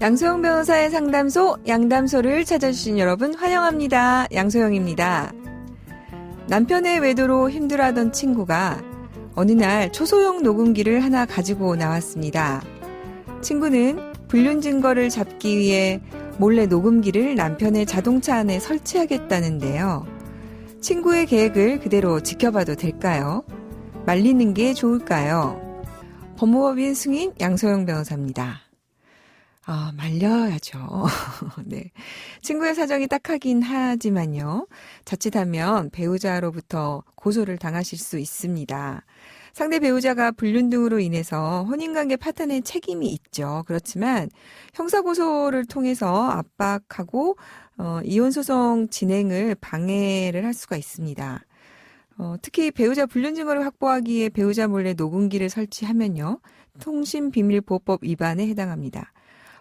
양소영 변호사의 상담소, 양담소를 찾아주신 여러분 환영합니다. 양소영입니다. 남편의 외도로 힘들어하던 친구가 어느 날 초소형 녹음기를 하나 가지고 나왔습니다. 친구는 불륜 증거를 잡기 위해 몰래 녹음기를 남편의 자동차 안에 설치하겠다는데요. 친구의 계획을 그대로 지켜봐도 될까요? 말리는 게 좋을까요? 법무법인 승인 양소영 변호사입니다. 말려야죠. 네. 친구의 사정이 딱하긴 하지만요. 자칫하면 배우자로부터 고소를 당하실 수 있습니다. 상대 배우자가 불륜 등으로 인해서 혼인관계 파탄의 책임이 있죠. 그렇지만 형사고소를 통해서 압박하고 이혼소송 진행을 방해를 할 수가 있습니다. 특히 배우자 불륜 증거를 확보하기에 배우자 몰래 녹음기를 설치하면요. 통신비밀보호법 위반에 해당합니다.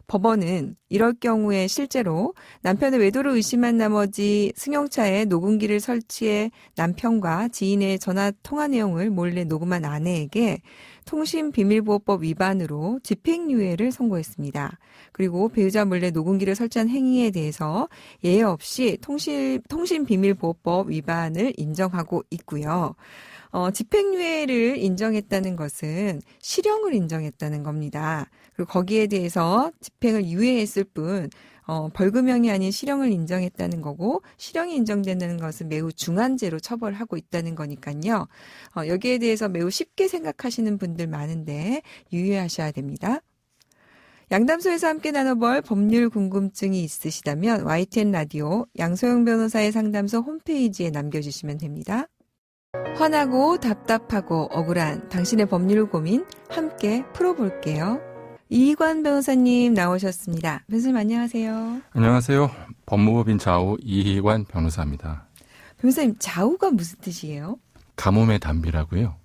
법원은 이럴 경우에 실제로 남편의 외도를 의심한 나머지 승용차에 녹음기를 설치해 남편과 지인의 전화 통화 내용을 몰래 녹음한 아내에게 통신비밀보호법 위반으로 집행유예를 선고했습니다. 그리고 배우자 몰래 녹음기를 설치한 행위에 대해서 예외 없이 통신비밀보호법 위반을 인정하고 있고요. 집행유예를 인정했다는 것은 실형을 인정했다는 겁니다. 그리고 거기에 대해서 집행을 유예했을 뿐 벌금형이 아닌 실형을 인정했다는 거고, 실형이 인정된다는 것은 매우 중한죄로 처벌하고 있다는 거니까요. 여기에 대해서 매우 쉽게 생각하시는 분들 많은데 유의하셔야 됩니다. 양담소에서 함께 나눠볼 법률 궁금증이 있으시다면 YTN 라디오 양소영 변호사의 상담소 홈페이지에 남겨주시면 됩니다. 화나고 답답하고 억울한 당신의 법률 고민 함께 풀어볼게요. 이희관 변호사님 나오셨습니다. 변호사님 안녕하세요. 안녕하세요. 법무법인 좌우 이희관 변호사입니다. 변호사님, 좌우가 무슨 뜻이에요? 가뭄의 단비라고요.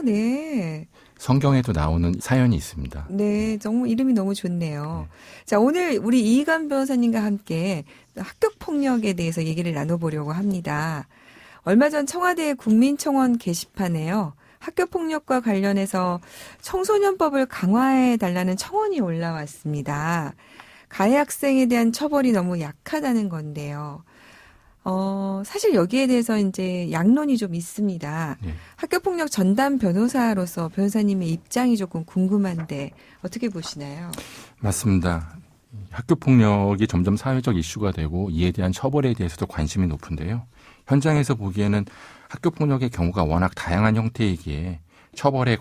네. 성경에도 나오는 사연이 있습니다. 네, 정말 이름이 너무 좋네요. 자, 오늘 우리 이희관 변호사님과 함께 학교폭력에 대해서 얘기를 나눠보려고 합니다. 얼마 전 청와대 국민청원 게시판에요. 학교폭력과 관련해서 청소년법을 강화해달라는 청원이 올라왔습니다. 가해 학생에 대한 처벌이 너무 약하다는 건데요. 사실 여기에 대해서 이제 양론이 좀 있습니다. 네. 학교폭력 전담 변호사로서 변호사님의 입장이 조금 궁금한데 어떻게 보시나요? 맞습니다. 학교폭력이 점점 사회적 이슈가 되고 이에 대한 처벌에 대해서도 관심이 높은데요. 현장에서 보기에는 학교폭력의 경우가 워낙 다양한 형태이기에 처벌의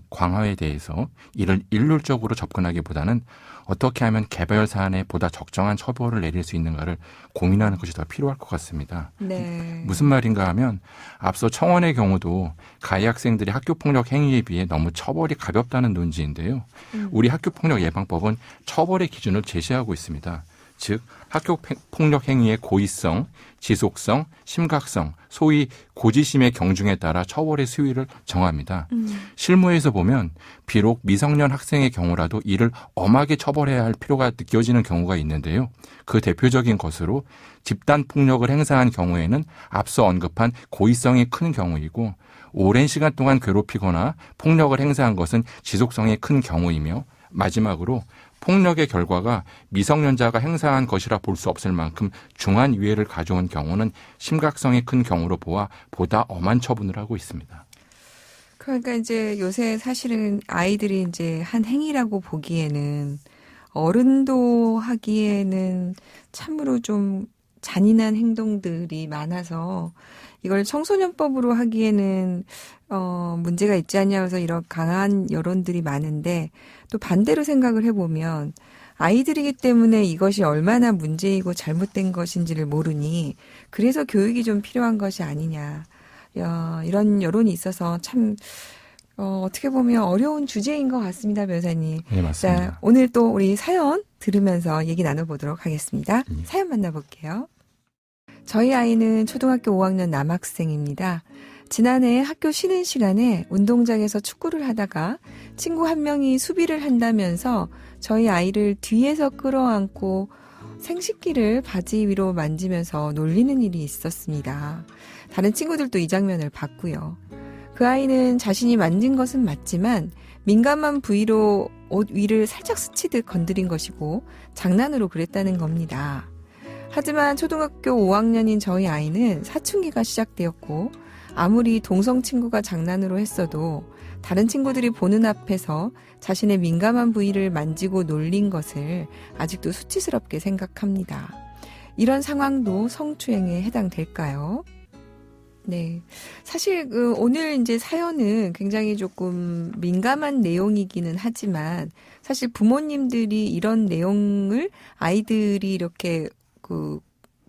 강화에 대해서 이를 일률적으로 접근하기보다는 어떻게 하면 개별 사안에 보다 적정한 처벌을 내릴 수 있는가를 고민하는 것이 더 필요할 것 같습니다. 네. 무슨 말인가 하면 앞서 청원의 경우도 가해 학생들이 학교폭력 행위에 비해 너무 처벌이 가볍다는 논지인데요. 우리 학교폭력 예방법은 처벌의 기준을 제시하고 있습니다. 즉 학교폭력 행위의 고의성, 지속성, 심각성, 소위 고지심의 경중에 따라 처벌의 수위를 정합니다. 실무에서 보면 비록 미성년 학생의 경우라도 이를 엄하게 처벌해야 할 필요가 느껴지는 경우가 있는데요. 그 대표적인 것으로 집단 폭력을 행사한 경우에는 앞서 언급한 고의성이 큰 경우이고, 오랜 시간 동안 괴롭히거나 폭력을 행사한 것은 지속성이 큰 경우이며, 마지막으로 폭력의 결과가 미성년자가 행사한 것이라 볼 수 없을 만큼 중한 위해를 가져온 경우는 심각성이 큰 경우로 보아 보다 엄한 처분을 하고 있습니다. 그러니까 이제 요새 사실은 아이들이 이제 한 행위라고 보기에는, 어른도 하기에는 참으로 좀 잔인한 행동들이 많아서 이걸 청소년법으로 하기에는 문제가 있지 않냐고 해서 이런 강한 여론들이 많은데, 또 반대로 생각을 해보면 아이들이기 때문에 이것이 얼마나 문제이고 잘못된 것인지를 모르니 그래서 교육이 좀 필요한 것이 아니냐, 이런 여론이 있어서 참 어떻게 보면 어려운 주제인 것 같습니다, 변호사님. 네, 맞습니다. 자, 오늘 또 우리 사연 들으면서 얘기 나눠보도록 하겠습니다. 사연 만나볼게요. 저희 아이는 초등학교 5학년 남학생입니다. 지난해 학교 쉬는 시간에 운동장에서 축구를 하다가 친구 한 명이 수비를 한다면서 저희 아이를 뒤에서 끌어안고 생식기를 바지 위로 만지면서 놀리는 일이 있었습니다. 다른 친구들도 이 장면을 봤고요. 그 아이는 자신이 만진 것은 맞지만 민감한 부위로 옷 위를 살짝 스치듯 건드린 것이고 장난으로 그랬다는 겁니다. 하지만 초등학교 5학년인 저희 아이는 사춘기가 시작되었고 아무리 동성 친구가 장난으로 했어도 다른 친구들이 보는 앞에서 자신의 민감한 부위를 만지고 놀린 것을 아직도 수치스럽게 생각합니다. 이런 상황도 성추행에 해당될까요? 네. 사실 오늘 이제 사연은 굉장히 조금 민감한 내용이기는 하지만 사실 부모님들이 이런 내용을 아이들이 이렇게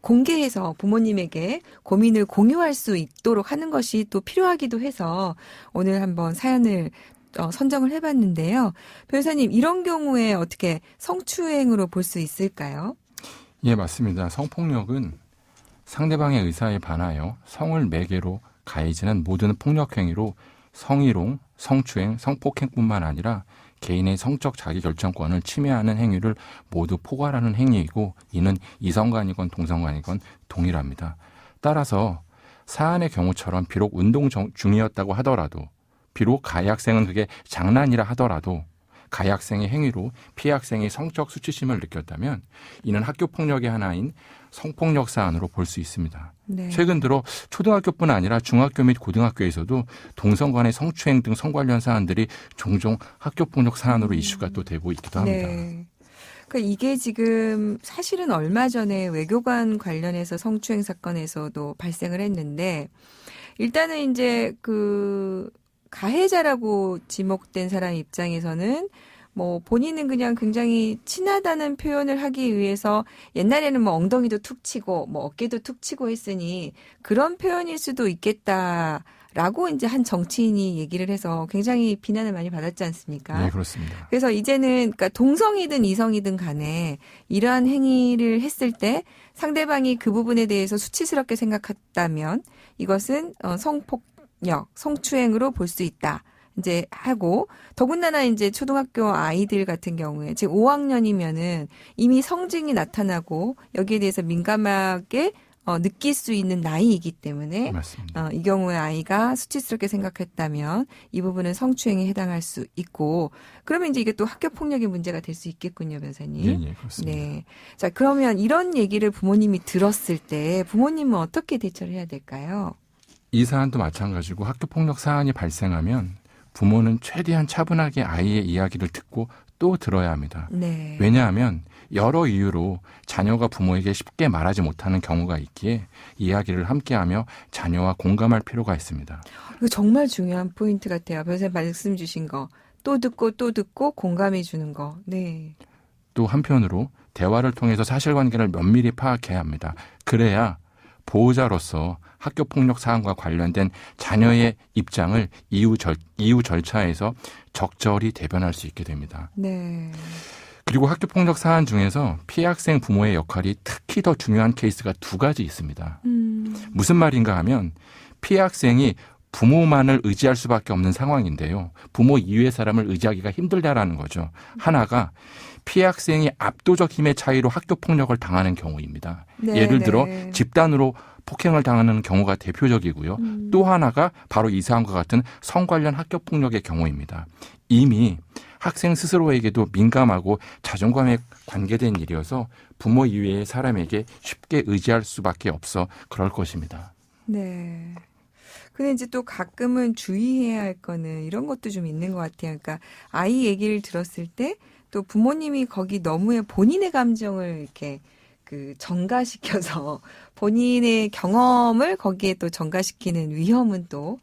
공개해서 부모님에게 고민을 공유할 수 있도록 하는 것이 또 필요하기도 해서 오늘 한번 사연을 선정을 해봤는데요. 변호사님, 이런 경우에 어떻게 성추행으로 볼 수 있을까요? 예, 맞습니다. 성폭력은 상대방의 의사에 반하여 성을 매개로 가해지는 모든 폭력 행위로 성희롱, 성추행, 성폭행뿐만 아니라 개인의 성적 자기결정권을 침해하는 행위를 모두 포괄하는 행위이고 이는 이성간이건 동성간이건 동일합니다. 따라서 사안의 경우처럼 비록 운동 중이었다고 하더라도 비록 가해 학생은 그게 장난이라 하더라도 가해 학생의 행위로 피해 학생이 성적 수치심을 느꼈다면 이는 학교폭력의 하나인 성폭력 사안으로 볼 수 있습니다. 네. 최근 들어 초등학교뿐 아니라 중학교 및 고등학교에서도 동성 간의 성추행 등 성 관련 사안들이 종종 학교폭력 사안으로 이슈가 또 되고 있기도 합니다. 네. 그러니까 이게 지금 사실은 얼마 전에 외교관 관련해서 성추행 사건에서도 발생을 했는데 일단은 이제 가해자라고 지목된 사람 입장에서는 뭐 본인은 그냥 굉장히 친하다는 표현을 하기 위해서 옛날에는 뭐 엉덩이도 툭 치고 뭐 어깨도 툭 치고 했으니 그런 표현일 수도 있겠다라고 이제 한 정치인이 얘기를 해서 굉장히 비난을 많이 받았지 않습니까? 네, 그렇습니다. 그래서 이제는 그러니까 동성이든 이성이든 간에 이러한 행위를 했을 때 상대방이 그 부분에 대해서 수치스럽게 생각했다면 이것은 성폭력, 성추행으로 볼 수 있다. 이제 하고 더군다나 이제 초등학교 아이들 같은 경우에 지금 5학년이면은 이미 성징이 나타나고 여기에 대해서 민감하게 느낄 수 있는 나이이기 때문에 맞습니다. 이 경우에 아이가 수치스럽게 생각했다면 이 부분은 성추행에 해당할 수 있고 그러면 이제 이게 또 학교 폭력의 문제가 될 수 있겠군요, 변호사님. 예, 그렇습니다. 네. 자, 그러면 이런 얘기를 부모님이 들었을 때 부모님은 어떻게 대처를 해야 될까요? 이 사안도 마찬가지고 학교폭력 사안이 발생하면 부모는 최대한 차분하게 아이의 이야기를 듣고 또 들어야 합니다. 네. 왜냐하면 여러 이유로 자녀가 부모에게 쉽게 말하지 못하는 경우가 있기에 이야기를 함께하며 자녀와 공감할 필요가 있습니다. 이거 정말 중요한 포인트 같아요. 변호사님 말씀 주신 거. 또 듣고 공감해 주는 거. 네. 또 한편으로 대화를 통해서 사실관계를 면밀히 파악해야 합니다. 그래야 보호자로서 학교폭력 사안과 관련된 자녀의 입장을 이후 절차에서 적절히 대변할 수 있게 됩니다. 네. 그리고 학교폭력 사안 중에서 피해 학생 부모의 역할이 특히 더 중요한 케이스가 두 가지 있습니다. 무슨 말인가 하면 피해 학생이 부모만을 의지할 수밖에 없는 상황인데요. 부모 이외의 사람을 의지하기가 힘들다라는 거죠. 하나가 피해 학생이 압도적 힘의 차이로 학교폭력을 당하는 경우입니다. 네, 예를 네. 들어 집단으로 폭행을 당하는 경우가 대표적이고요. 또 하나가 바로 이 사안과 같은 성 관련 학교폭력의 경우입니다. 이미 학생 스스로에게도 민감하고 자존감에 관계된 일이어서 부모 이외의 사람에게 쉽게 의지할 수밖에 없어 그럴 것입니다. 네. 근데 이제 또 가끔은 주의해야 할 거는 이런 것도 좀 있는 것 같아요. 그러니까 아이 얘기를 들었을 때 또 부모님이 거기 너무 본인의 감정을 이렇게 전가시켜서 본인의 경험을 거기에 또 전가시키는 위험은 또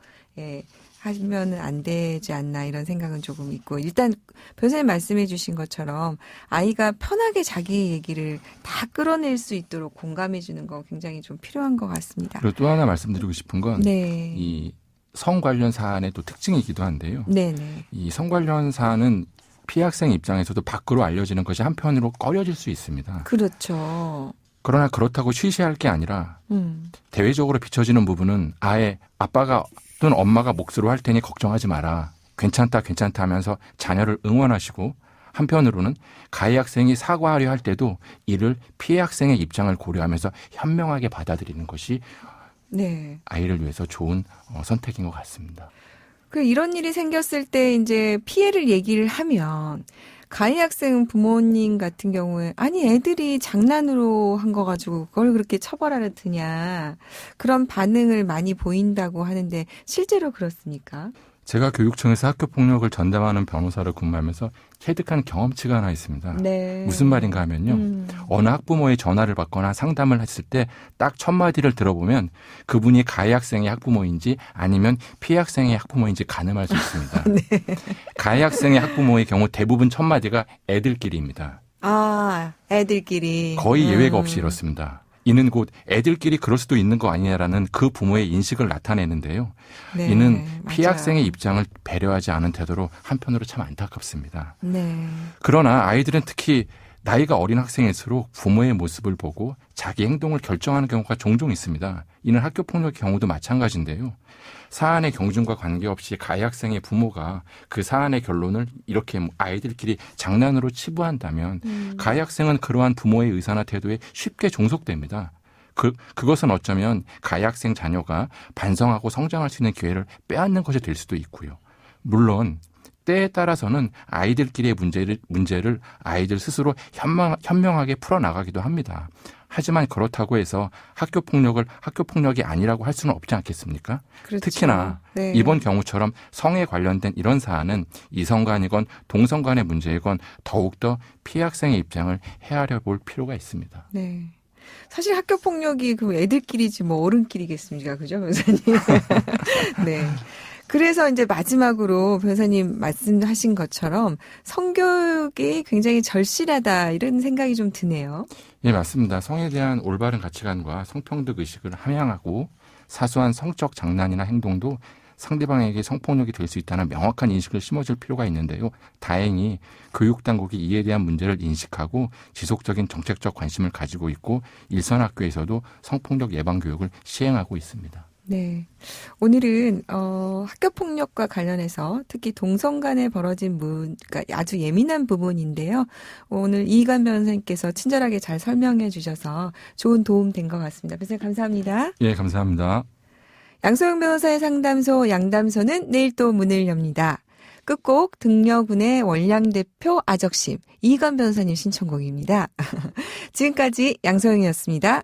하면은 안 되지 않나 이런 생각은 조금 있고 일단 변호사님 말씀해 주신 것처럼 아이가 편하게 자기 얘기를 다 끌어낼 수 있도록 공감해 주는 거 굉장히 좀 필요한 것 같습니다. 그리고 또 하나 말씀드리고 싶은 건 이 성 관련 사안의 또 특징이기도 한데요. 네네. 이 성 관련 사안은 피해 학생 입장에서도 밖으로 알려지는 것이 한편으로 꺼려질 수 있습니다. 그렇죠. 그러나 그렇다고 쉬쉬할 게 아니라 대외적으로 비춰지는 부분은 아예 아빠가 또는 엄마가 몫으로 할 테니 걱정하지 마라. 괜찮다 하면서 자녀를 응원하시고 한편으로는 가해 학생이 사과하려 할 때도 이를 피해 학생의 입장을 고려하면서 현명하게 받아들이는 것이 네. 아이를 위해서 좋은 선택인 것 같습니다. 이런 일이 생겼을 때 이제 피해를 얘기를 하면 가해 학생 부모님 같은 경우에 아니 애들이 장난으로 한 거 가지고 그걸 그렇게 처벌하려 드냐 그런 반응을 많이 보인다고 하는데 실제로 그렇습니까? 제가 교육청에서 학교폭력을 전담하는 변호사로 근무하면서 체득한 경험치가 하나 있습니다. 네. 무슨 말인가 하면요. 어느 학부모의 전화를 받거나 상담을 했을 때 딱 첫 마디를 들어보면 그분이 가해 학생의 학부모인지 아니면 피해 학생의 학부모인지 가늠할 수 있습니다. 네. 가해 학생의 학부모의 경우 대부분 첫 마디가 애들끼리입니다. 아, 애들끼리. 거의 예외가 없이 이렇습니다. 이는 곧 애들끼리 그럴 수도 있는 거 아니냐라는 그 부모의 인식을 나타내는데요. 네, 이는 피해 맞아요. 학생의 입장을 배려하지 않은 태도로 한편으로 참 안타깝습니다. 네. 그러나 아이들은 특히 나이가 어린 학생일수록 부모의 모습을 보고 자기 행동을 결정하는 경우가 종종 있습니다. 이는 학교폭력의 경우도 마찬가지인데요. 사안의 경중과 관계없이 가해 학생의 부모가 그 사안의 결론을 이렇게 아이들끼리 장난으로 치부한다면 가해 학생은 그러한 부모의 의사나 태도에 쉽게 종속됩니다. 그것은 어쩌면 가해 학생 자녀가 반성하고 성장할 수 있는 기회를 빼앗는 것이 될 수도 있고요. 물론 때에 따라서는 아이들끼리의 문제를 아이들 스스로 현명하게 풀어나가기도 합니다. 하지만 그렇다고 해서 학교폭력이 아니라고 할 수는 없지 않겠습니까? 그렇죠. 특히나 네. 이번 경우처럼 성에 관련된 이런 사안은 이성 간이건 동성 간의 문제이건 더욱더 피해 학생의 입장을 헤아려 볼 필요가 있습니다. 네. 사실 학교 폭력이 그 애들끼리지 뭐 어른끼리겠습니까? 그죠, 변호사님? 네. 그래서 이제 마지막으로 변호사님 말씀하신 것처럼 성교육이 굉장히 절실하다 이런 생각이 좀 드네요. 예, 맞습니다. 성에 대한 올바른 가치관과 성평등 의식을 함양하고 사소한 성적 장난이나 행동도 상대방에게 성폭력이 될 수 있다는 명확한 인식을 심어줄 필요가 있는데요. 다행히 교육당국이 이에 대한 문제를 인식하고 지속적인 정책적 관심을 가지고 있고 일선 학교에서도 성폭력 예방 교육을 시행하고 있습니다. 네. 오늘은 학교 폭력과 관련해서 특히 동성 간에 벌어진 그러니까 아주 예민한 부분인데요. 오늘 이희관 변호사님께서 친절하게 잘 설명해 주셔서 좋은 도움 된 것 같습니다. 변호사님 감사합니다. 예, 감사합니다. 양소영 변호사의 상담소 양담소는 내일 또 문을 엽니다. 끝곡 등려군의 원량대표 아적심 이희관 변호사님 신청곡입니다. 지금까지 양소영이었습니다.